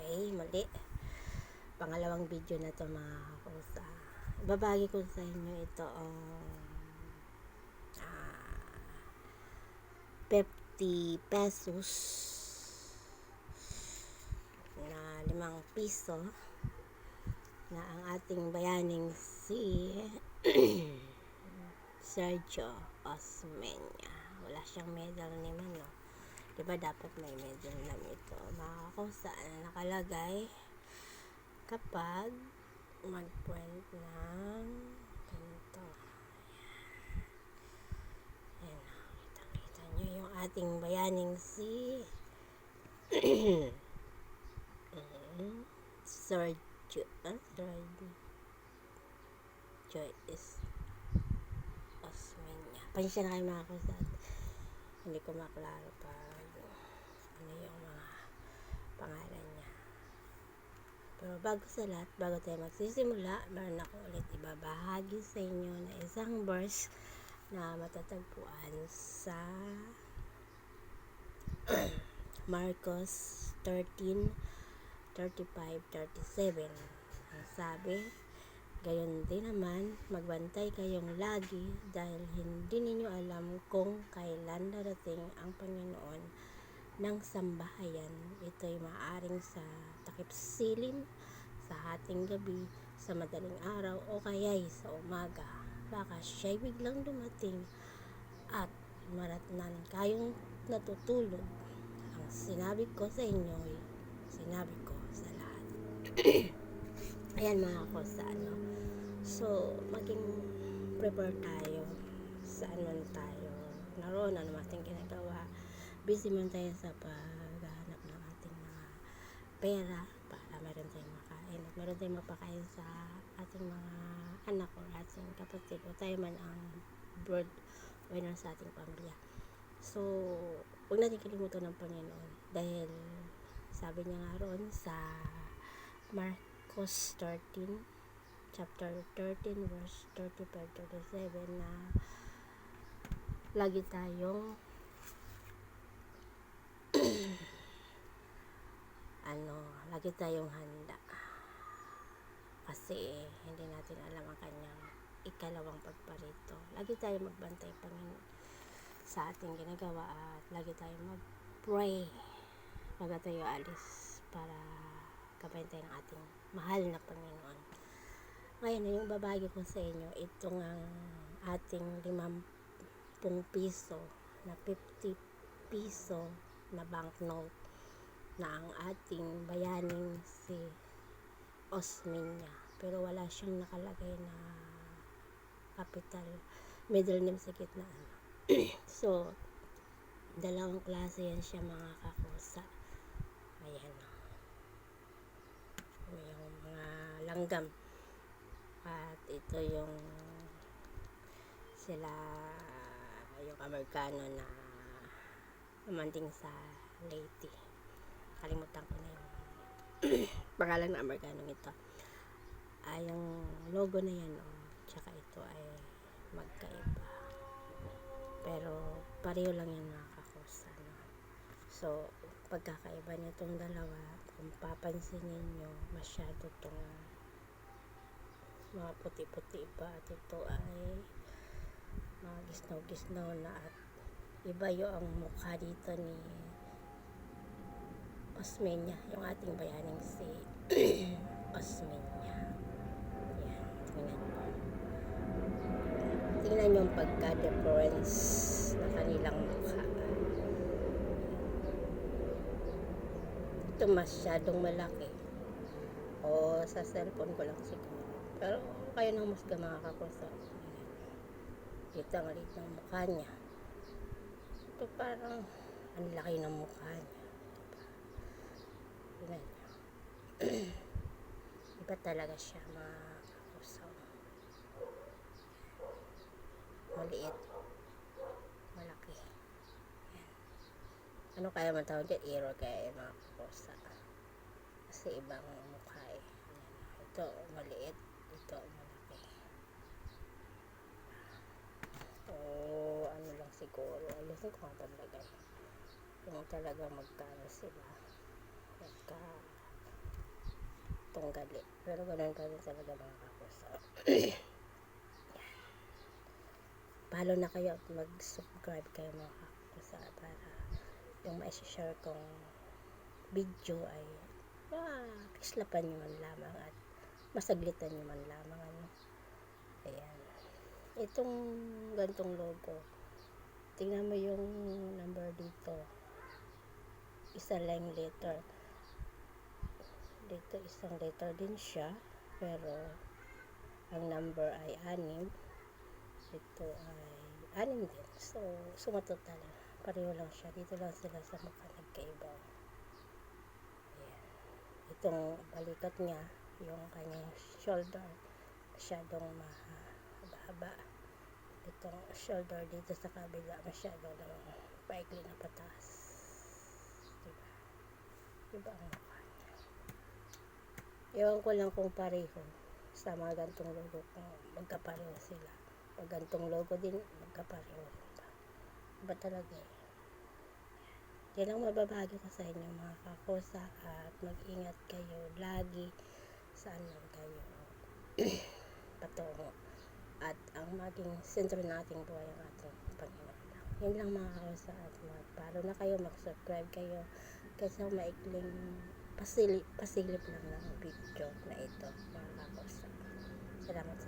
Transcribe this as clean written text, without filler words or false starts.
Okay, mali. Pangalawang video na to mga kakusa. Ibabagi ko sa inyo ito ah, 50 pesos na 5 piso na ang ating bayaning si Sergio Osmeña. Wala siyang medal naman, no? Diba dapat may medal lang ito mga kakusa na nakalagay kapag mag-print ng ganito. Ayan, kita nyo yung ating bayaning si Sergio is Osmeña. Pansya na kayo mga kusat, hindi ko maklaro pa ano yung mga pangalan niya. Pero bago sa lahat, bago tayo magsisimula, meron ako ulit ibabahagi sa inyo na isang verse na matatagpuan sa Marcos 13:35-37. Ang sabi, gayon din naman, magbantay kayong lagi dahil hindi ninyo alam kung kailan darating ang Panginoon ng sambahayan. Ito'y maaaring sa takip silim, sa hating gabi, sa madaling araw o kaya'y sa umaga. Baka siya'y biglang dumating at maratnan kayong natutulog. Ang sinabi ko sa inyo'y sinabi ko sa lahat. Ayan mga kosa, so maging prepare tayo saan man tayo naroon, ano ating ginagawa. Busy man tayo sa paghahanap ng ating mga pera para meron tayong makain at meron tayong mapakain sa ating mga anak o ating kapatid o tayo man ang breadwinner sa ating pamilya. So huwag natin kalimutan ng Panginoon dahil sabi niya nga roon sa Marcos 13 chapter 13 verse 35-37 na lagi tayong lagi tayong handa kasi hindi natin alam ang kanyang ikalawang pagparito. Lagi tayong magbantay Panginoon sa ating ginagawa at lagi tayong mag-pray bago tayo alis para gabayan tayo ng ating mahal na Panginoon. Ngayon, yung babagi ko sa inyo, itong ating 50 piso na 50 piso na banknote na ang ating bayaning si Osmeña, pero wala siyang nakalagay na capital, middle name sa gitna. So dalawang klase yan siya mga kakusa. Ayan, yung mga langgam at ito yung sila yung Amerikano na umanding sa Leyte. Kalimutan ko na yung pangalan ng Amerikano ito. Yung logo na yan tsaka ito ay magkaiba, pero pareho lang yan mga kakusa, so pagkakaiba nitong dalawa, kung papansin niyo masyado tong mga puti-puti pa at ito ay mga gisnaw-gisnaw na at iba yung mukha dito ni Osmeña, yung ating bayaning si Osmeña. Yan, tingnan yung pagka-difference na kanilang mukha. Ito masyadong malaki o sa cellphone ko lang siguro, pero kayo nang musga mga kakusa. Ito ang liit ng mukha niya. Ito parang ang laki ng mukha niya. Iba talaga siya mga kakusa. Maliit, malaki. Yan. Ano kaya man tawag dyan? Error kaya yung mga kakusa kasi ibang mukha eh. Ito maliit, ito malaki. Ano lang siguro, alisin ko ang paglagay yung talaga magkano sila, magka natanggali. Pero ganun pa rin talaga mga kapuso. Follow na kayo at mag-subscribe kayo mga kapuso para yung ma-share kong video ay kislapan nyo man lamang at masaglitan nyo man lamang. Ayan. Itong gantong logo, tingnan mo yung number dito. Isa lang letter. Dito isang letter din siya, pero ang number ay 6. Ito ay 6 din. So, sumatotal. Pareho lang siya. Dito lang sila sa mukha nagkaiba. Ayan. Itong balikat niya, yung kanyang shoulder, masyadong mahaba. Itong shoulder dito sa kabila, masyadong paikli na pataas. Diba? Diba ang mukha niya? Ewan ko lang kung pareho sa mga gantong logo, kung magkapareho sila. Pag gantong logo din, magkapareho rin ba? Iba talaga eh. Yan ang mababagi ko sa inyo mga kakosa, at mag-ingat kayo lagi saan man kayo patungo. At ang maging sentro nating buhay ang ating Panginoon lang. Yan lang mga kakosa, at mag-follow na kayo, mag-subscribe kayo kasi maikling pasilip lang ng video na ito mga kakosa. Salamat.